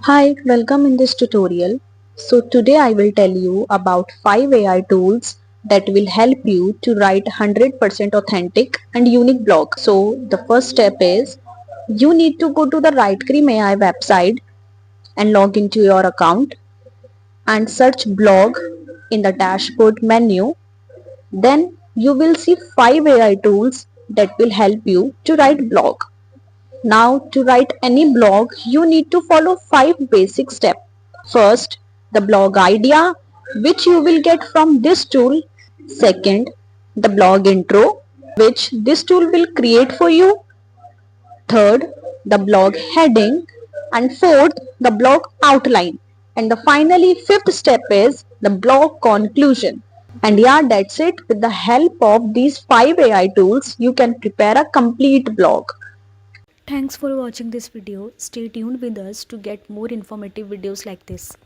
Hi, welcome in this tutorial. So today I will tell you about 5 AI tools that will help you to write 100% authentic and unique blog. So the first step is you need to go to the Writecream AI website and log into your account and search blog in the dashboard menu. Then you will see 5 AI tools that will help you to write blog. Now to write any blog, you need to follow 5 basic steps. First, the blog idea, which you will get from this tool. Second, the blog intro, which this tool will create for you. Third, the blog heading. And fourth, the blog outline. And the finally fifth step is the blog conclusion. And yeah, that's it. With the help of these 5 AI tools, you can prepare a complete blog. Thanks for watching this video. Stay tuned with us to get more informative videos like this.